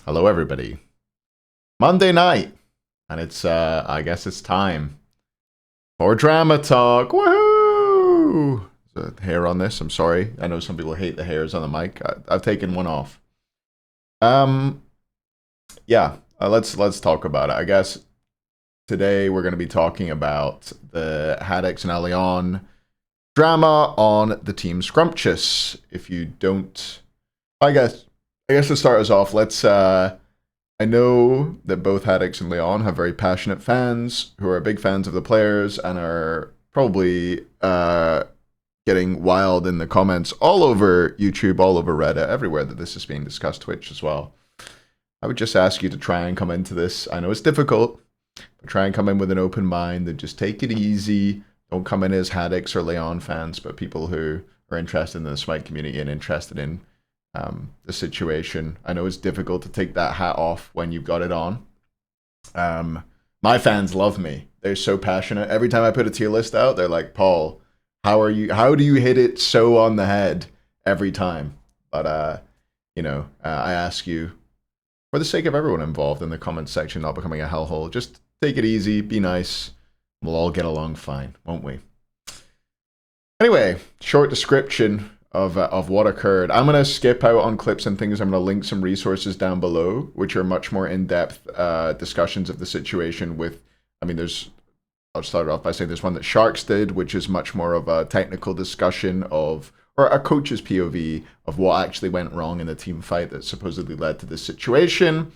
Hello, everybody. Monday night, and it's I guess it's time for drama talk. Woohoo! There's a hair on this. I'm sorry. I know some people hate the hairs on the mic. I've taken one off. Um, yeah. Let's talk about it. I guess today we're going to be talking about the Haddix and ELLEON drama on the team Scrumptious. If you don't, I guess to start us off, let's I know that both Haddix and Leon have very passionate fans who are big fans of the players and are probably getting wild in the comments all over YouTube, all over Reddit, everywhere that this is being discussed, Twitch as well. I would just ask you to try and come into this. I know it's difficult, but try and come in with an open mind and just take it easy. Don't come in as Haddix or Leon fans, but people who are interested in the Smite community and interested in the situation. I know it's difficult to take that hat off when you've got it on. My fans love me. They're so passionate. Every time I put a tier list out, they're like, Paul, how do you hit it so on the head every time? But, I ask you, for the sake of everyone involved in the comments section not becoming a hellhole, just take it easy, be nice. We'll all get along fine, won't we? Anyway, short description of what occurred. I'm going to skip out on clips and things. I'm going to link some resources down below, which are much more in-depth discussions of the situation with, I'll start off by saying there's one that Sharks did, which is much more of a technical discussion of, or a coach's POV of what actually went wrong in the team fight that supposedly led to this situation.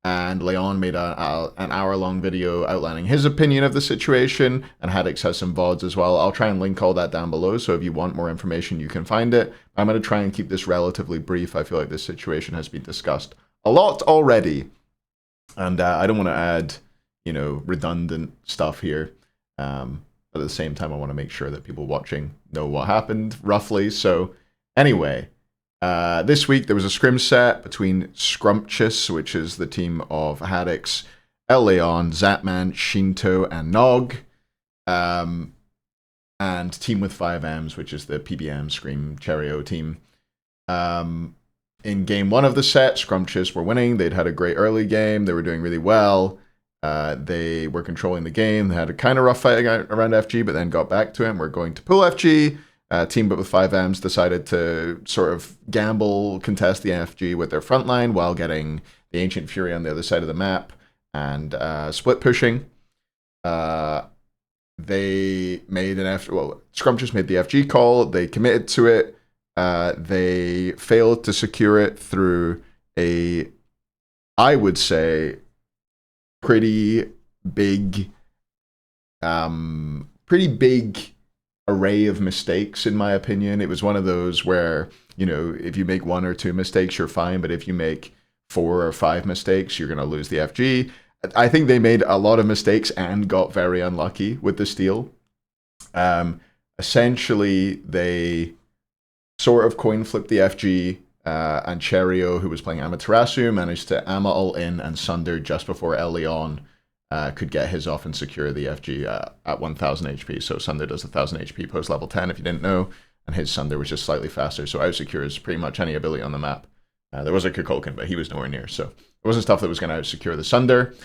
And Leon made an hour-long video outlining his opinion of the situation, and Haddix has some VODs as well. I'll try and link all that down below, so if you want more information, you can find it. I'm going to try and keep this relatively brief. I feel like this situation has been discussed a lot already, and I don't want to add, redundant stuff here. But at the same time, I want to make sure that people watching know what happened, roughly. So, anyway. This week, there was a scrim set between Scrumptious, which is the team of Haddix, ELLEON, Zapman, Sheento, and nnog, and Team with 5Ms, which is the PBM Scream Cheerio team. In game one of the set, Scrumptious were winning. They'd had a great early game. They were doing really well. They were controlling the game. They had a kind of rough fight around FG, but then got back to it and were going to pull FG. Team but with 5Ms decided to sort of gamble, contest the FG with their front line while getting the Ancient Fury on the other side of the map and split pushing. They made Scrumptious made the FG call. They committed to it. They failed to secure it through I would say, pretty big array of mistakes, in my opinion. It was one of those where, if you make 1 or 2 mistakes, you're fine, but if you make 4 or 5 mistakes, you're going to lose the FG. I think they made a lot of mistakes and got very unlucky with the steal. Essentially, they sort of coin flipped the FG, and Cheerio, who was playing Amaterasu, managed to Ama all in and Sunder just before ELLEON could get his off and secure the FG at 1000 HP. So Sunder does 1000 HP post level 10, if you didn't know, and his Sunder was just slightly faster, so out secures pretty much any ability on the map. There was a Kukulkan, but he was nowhere near, so it wasn't stuff that was going to out secure the Sunder.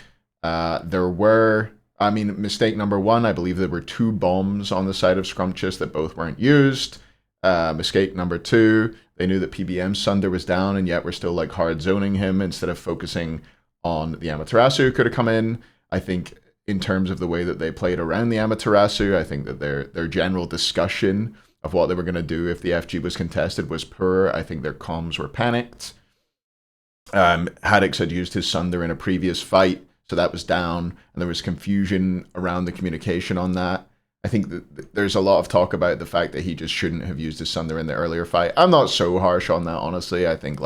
Mistake number 1, I believe there were 2 bombs on the side of Scrumptious that both weren't used. Mistake number 2, they knew that PBM Sunder was down, and yet we're still like hard zoning him instead of focusing on the Amaterasu who could have come in. I think in terms of the way that they played around the Amaterasu, I think that their general discussion of what they were going to do if the FG was contested was poor. I think their comms were panicked. Haddix had used his Sunder in a previous fight, so that was down, and there was confusion around the communication on that. I think that there's a lot of talk about the fact that he just shouldn't have used his Sunder in the earlier fight. I'm not so harsh on that, honestly. I think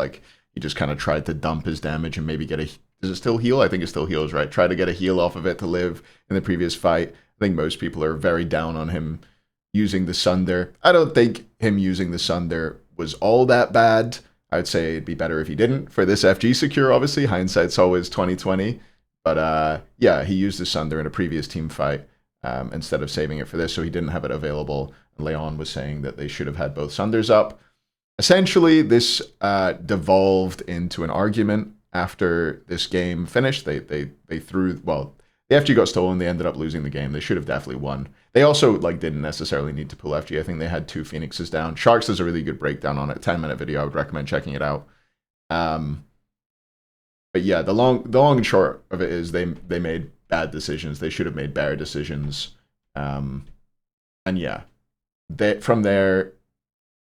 he just kind of tried to dump his damage and maybe get a... Does it still heal? I think it still heals, right? Try to get a heal off of it to live in the previous fight. I think most people are very down on him using the Sunder. I don't think him using the Sunder was all that bad. I would say it'd be better if he didn't. For this FG secure, obviously, hindsight's always 20/20. But yeah, he used the Sunder in a previous team fight instead of saving it for this, so he didn't have it available. And Leon was saying that they should have had both Sunders up. essentially, this devolved into an argument after this game finished. They threw, well, the FG got stolen. They ended up losing the game. They should have definitely won. They also like didn't necessarily need to pull FG. I think they had 2 Phoenixes down. Sharks does a really good breakdown on it. 10-minute video. I would recommend checking it out. But yeah, the long and short of it is they made bad decisions. They should have made better decisions. And yeah, from there,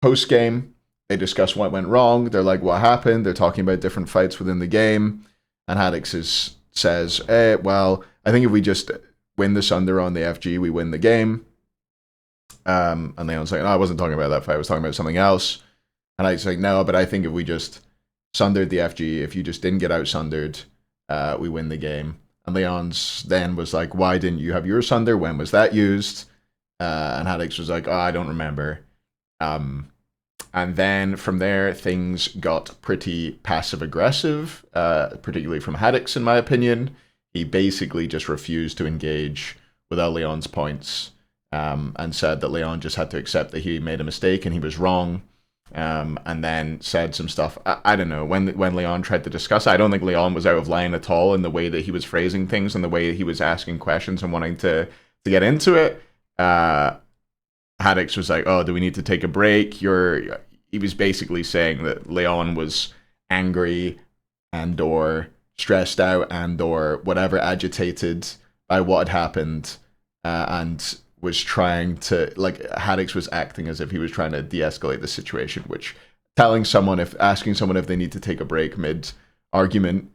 post game, they discuss what went wrong. They're like, what happened? They're talking about different fights within the game. And Haddix says, well, I think if we just win the Sunder on the FG, we win the game. And Leon's like, no, I wasn't talking about that fight. I was talking about something else. And Haddix like, no, but I think if we just sundered the FG, if you just didn't get out sundered, we win the game. And Leon's then was like, why didn't you have your sunder? When was that used? And Haddix was like, oh, I don't remember. And then from there, things got pretty passive-aggressive, particularly from Haddix, in my opinion. He basically just refused to engage with Leon's points, and said that Leon just had to accept that he made a mistake and he was wrong, and then said some stuff. I don't know, when Leon tried to discuss it, I don't think Leon was out of line at all in the way that he was phrasing things and the way he was asking questions and wanting to get into it. Haddix was like, oh, do we need to take a break? He was basically saying that Leon was angry and or stressed out and or whatever, agitated by what had happened, and was trying to, like, Haddix was acting as if he was trying to de-escalate the situation, which asking someone if they need to take a break mid-argument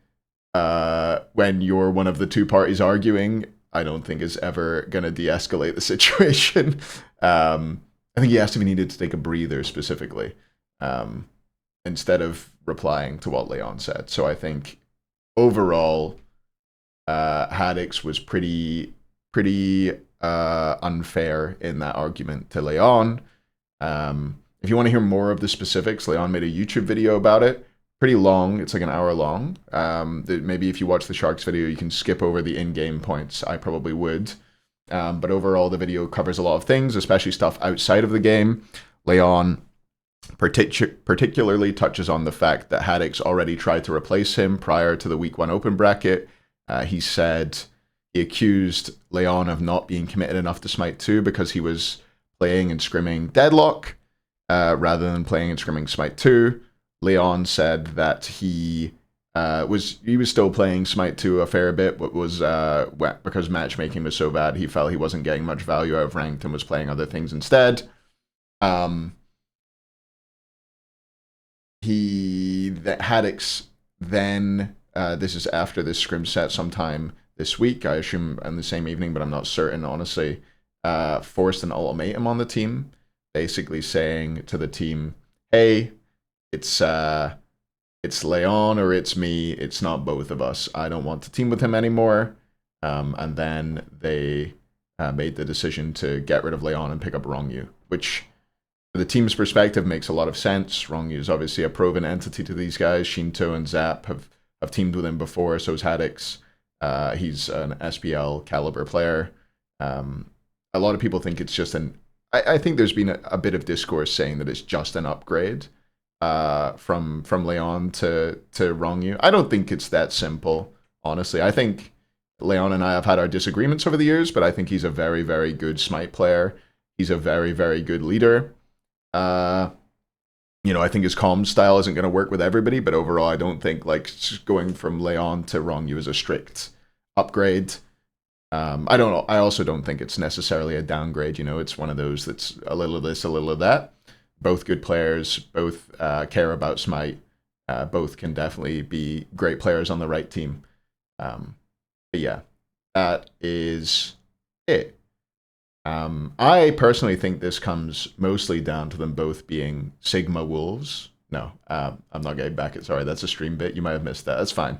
when you're one of the two parties arguing, I don't think is ever going to de-escalate the situation. I think he asked if he needed to take a breather specifically, instead of replying to what Leon said. So I think overall, Haddix was pretty unfair in that argument to Leon. If you want to hear more of the specifics, Leon made a YouTube video about it. Pretty long. It's like an hour long. Maybe if you watch the Sharks video, you can skip over the in-game points. I probably would. But overall, the video covers a lot of things, especially stuff outside of the game. Leon particularly touches on the fact that Haddix already tried to replace him prior to the Week 1 Open bracket. He said he accused Leon of not being committed enough to Smite 2 because he was playing and scrimming Deadlock rather than playing and scrimming Smite 2. Leon said that he was still playing Smite 2 a fair bit, but was because matchmaking was so bad, he felt he wasn't getting much value out of ranked and was playing other things instead. Haddix then, this is after this scrim set sometime this week, I assume in the same evening, but I'm not certain, honestly, forced an ultimatum on the team, basically saying to the team, hey, it's Leon or it's me, it's not both of us. I don't want to team with him anymore. And then they made the decision to get rid of Leon and pick up Rongyu, which, for the team's perspective, makes a lot of sense. Rongyu is obviously a proven entity to these guys. Sheento and Zap have teamed with him before, so is Haddix. He's an SPL caliber player. A lot of people think it's just I think there's been a bit of discourse saying that it's just an upgrade from Leon to Rongyu. I don't think it's that simple, honestly. I think Leon and I have had our disagreements over the years, but I think he's a very, very good Smite player. He's a very, very good leader. I think his comm style isn't going to work with everybody, but overall, I don't think going from Leon to Rongyu is a strict upgrade. I don't know. I also don't think it's necessarily a downgrade. It's one of those that's a little of this, a little of that. Both good players, both care about Smite, both can definitely be great players on the right team. But yeah, that is it. I personally think this comes mostly down to them both being Sigma Wolves. No, I'm not getting back at, sorry, that's a stream bit. You might have missed that. That's fine.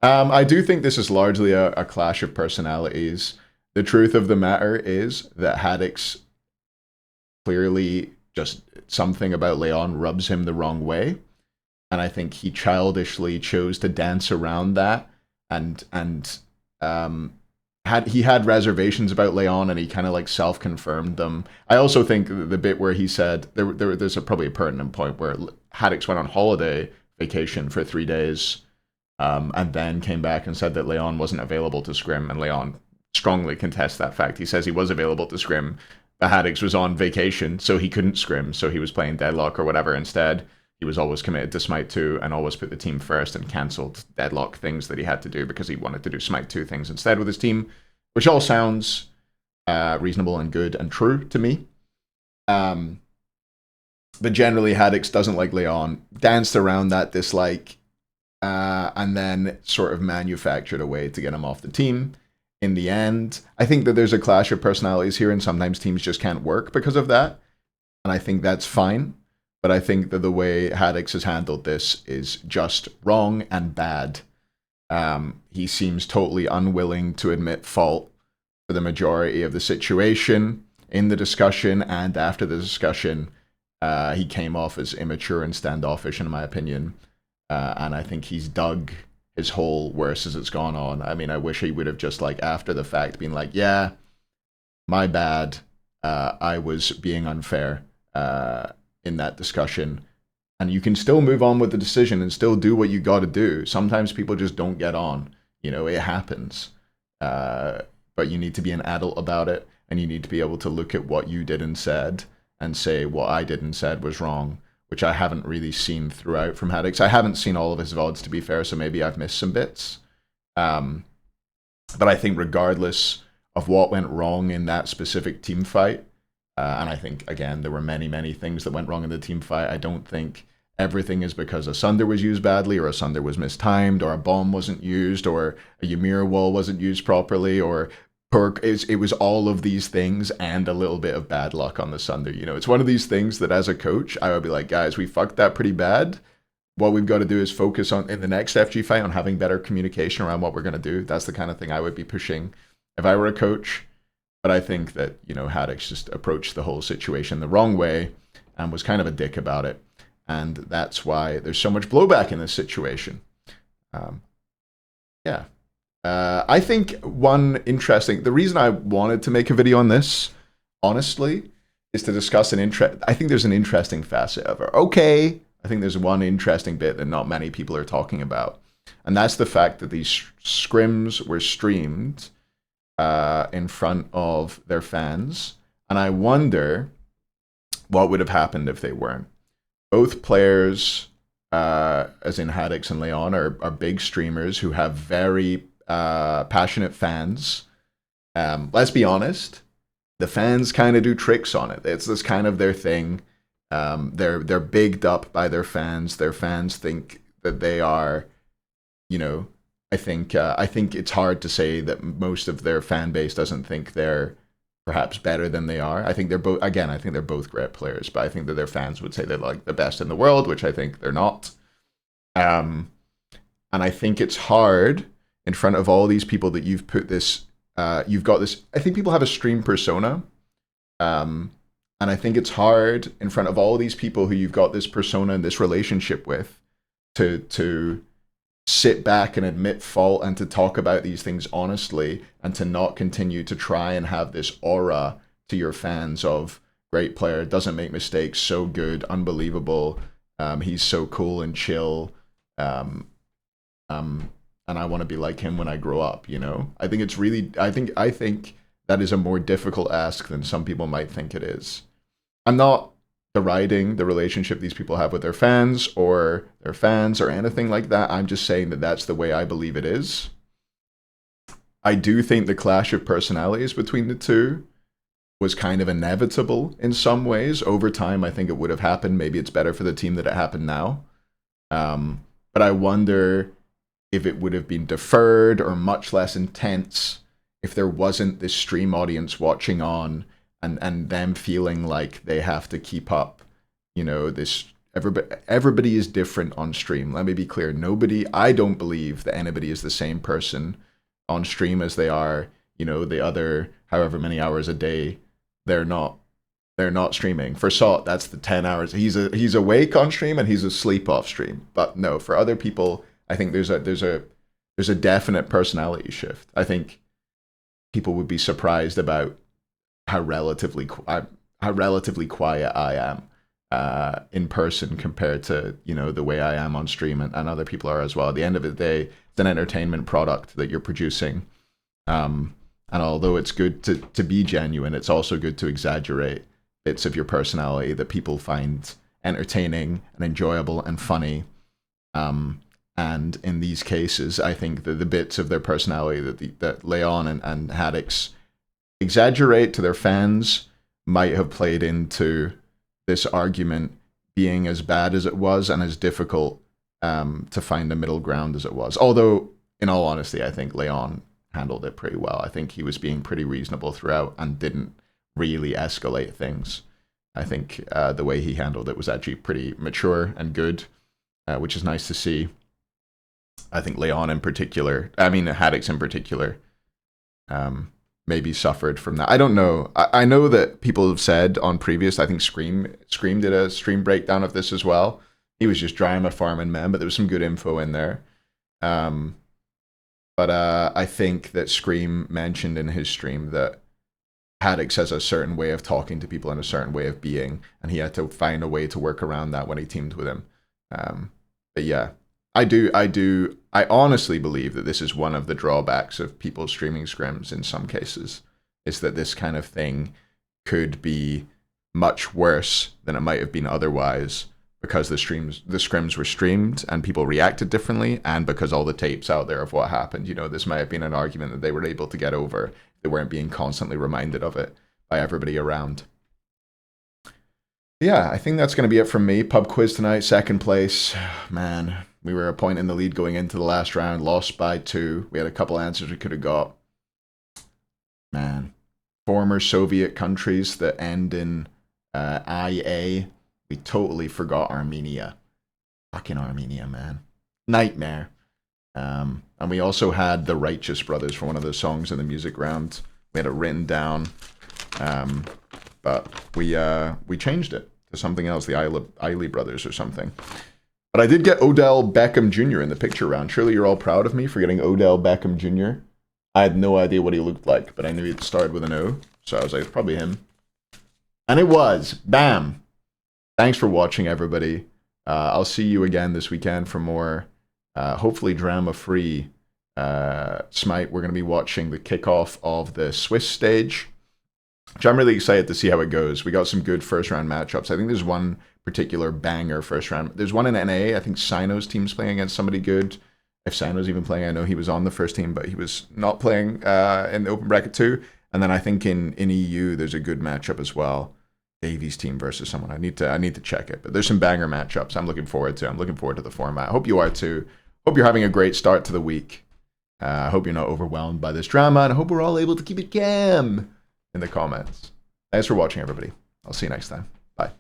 I do think this is largely a clash of personalities. The truth of the matter is that Haddix clearly just something about Leon rubs him the wrong way. And I think he childishly chose to dance around that and he had reservations about Leon, and he kind of like self-confirmed them. I also think the bit where he said there's probably a pertinent point where Haddix went on holiday vacation for 3 days, and then came back and said that Leon wasn't available to scrim, and Leon strongly contests that fact. He says he was available to scrim, but Haddix was on vacation, so he couldn't scrim, so he was playing Deadlock or whatever instead. He was always committed to Smite 2 and always put the team first and cancelled Deadlock things that he had to do because he wanted to do Smite 2 things instead with his team, which all sounds reasonable and good and true to me. But generally, Haddix doesn't like Leon, danced around that dislike, and then sort of manufactured a way to get him off the team. In the end, I think that there's a clash of personalities here, and sometimes teams just can't work because of that. And I think that's fine. But I think that the way Haddix has handled this is just wrong and bad. He seems totally unwilling to admit fault for the majority of the situation in the discussion, and after the discussion, he came off as immature and standoffish, in my opinion. And I think he's dug his hole worse as it's gone on. I mean, I wish he would have just, like, after the fact, been like, yeah, my bad. I was being unfair in that discussion. And you can still move on with the decision and still do what you got to do. Sometimes people just don't get on. You know, it happens. But you need to be an adult about it, and you need to be able to look at what you did and said and say what I did and said was wrong, which I haven't really seen throughout from Haddix. I haven't seen all of his VODs, to be fair, so maybe I've missed some bits. But I think regardless of what went wrong in that specific team fight, and I think, again, there were many, many things that went wrong in the team fight. I don't think everything is because a Sunder was used badly, or a Sunder was mistimed, or a bomb wasn't used, or a Ymir wall wasn't used properly, or it was all of these things and a little bit of bad luck on the Sunder. You know, it's one of these things that as a coach, I would be like, guys, we fucked that pretty bad. What we've got to do is focus on, in the next FG fight, on having better communication around what we're going to do. That's the kind of thing I would be pushing if I were a coach. But I think that, you know, Haddix just approached the whole situation the wrong way and was kind of a dick about it. And that's why there's so much blowback in this situation. Yeah. I think the reason I wanted to make a video on this, honestly, is to discuss I think there's an interesting facet of it. Okay, I think there's one interesting bit that not many people are talking about. And that's the fact that these scrims were streamed in front of their fans. And I wonder what would have happened if they weren't. Both players, as in Haddix and Leon, are big streamers who have very passionate fans. Let's be honest, the fans kind of do tricks on it. It's this kind of their thing. They're bigged up by their fans. Their fans think that they are, you know, I think it's hard to say that most of their fan base doesn't think they're perhaps better than they are. I think they're both, again, I think they're both great players, but I think that their fans would say they're like the best in the world, which I think they're not. And I think it's hard in front of all these people that you've put this, you've got this, I think people have a stream persona. And I think it's hard in front of all these people who you've got this persona and this relationship with to sit back and admit fault and to talk about these things honestly and to not continue to try and have this aura to your fans of great player, doesn't make mistakes, so good, unbelievable, he's so cool and chill, and I want to be like him when I grow up, you know? I think it's really, I think that is a more difficult ask than some people might think it is. I'm not deriding the relationship these people have with their fans or anything like that. I'm just saying that that's the way I believe it is. I do think the clash of personalities between the two was kind of inevitable in some ways. Over time, I think it would have happened. Maybe it's better for the team that it happened now. But I wonder if it would have been deferred or much less intense if there wasn't this stream audience watching on and them feeling like they have to keep up, you know, this, everybody is different on stream. Let me be clear. I don't believe that anybody is the same person on stream as they are, you know, the other however many hours a day they're not streaming. For Salt, that's the 10 hours. He's awake on stream and he's asleep off stream. But no, for other people, I think there's a definite personality shift. I think people would be surprised about how relatively quiet I am in person compared to, you know, the way I am on stream, and other people are as well. At the end of the day, it's an entertainment product that you're producing. And although it's good to be genuine, it's also good to exaggerate bits of your personality that people find entertaining and enjoyable and funny. And in these cases, I think that the bits of their personality that ELLEON and Haddix exaggerate to their fans might have played into this argument being as bad as it was and as difficult to find a middle ground as it was. Although, in all honesty, I think ELLEON handled it pretty well. I think he was being pretty reasonable throughout and didn't really escalate things. I think the way he handled it was actually pretty mature and good, which is nice to see. I think ELLEON in particular, I mean Haddix in particular, maybe suffered from that. I don't know. I know that people have said on previous, I think Scream did a stream breakdown of this as well. He was just dry, I'm a farming man, but there was some good info in there. But I think that Scream mentioned in his stream that Haddix has a certain way of talking to people and a certain way of being, and he had to find a way to work around that when he teamed with him. But yeah, I honestly believe that this is one of the drawbacks of people streaming scrims in some cases, is that this kind of thing could be much worse than it might have been otherwise, because the scrims were streamed and people reacted differently, and because all the tapes out there of what happened. You know, this might have been an argument that they were able to get over. They weren't being constantly reminded of it by everybody around. Yeah, I think that's going to be it from me. Pub quiz tonight, second place. Man, we were a point in the lead going into the last round, lost by 2. We had a couple answers we could have got. Man, former Soviet countries that end in IA. We totally forgot Armenia. Fucking Armenia, man. Nightmare. And we also had the Righteous Brothers for one of those songs in the music round. We had it written down. But we changed it to something else, the Eiley Brothers or something. But I did get Odell Beckham Jr. in the picture round. Surely you're all proud of me for getting Odell Beckham Jr. I had no idea what he looked like, but I knew he'd started with an O. So I was like, it's probably him. And it was. Bam! Thanks for watching, everybody. I'll see you again this weekend for more, hopefully drama-free Smite. We're going to be watching the kickoff of the Swiss stage, which I'm really excited to see how it goes. We got some good first-round matchups. I think there's one particular banger first-round. There's one in NA. I think Sino's team's playing against somebody good. If Sino's even playing, I know he was on the first team, but he was not playing in the open bracket too. And then I think in EU, there's a good matchup as well. Davies team versus someone. I need to check it, but there's some banger matchups I'm looking forward to. I'm looking forward to the format. I hope you are too. Hope you're having a great start to the week. I hope you're not overwhelmed by this drama, and I hope we're all able to keep it calm in the comments. Thanks for watching, everybody. I'll see you next time. Bye.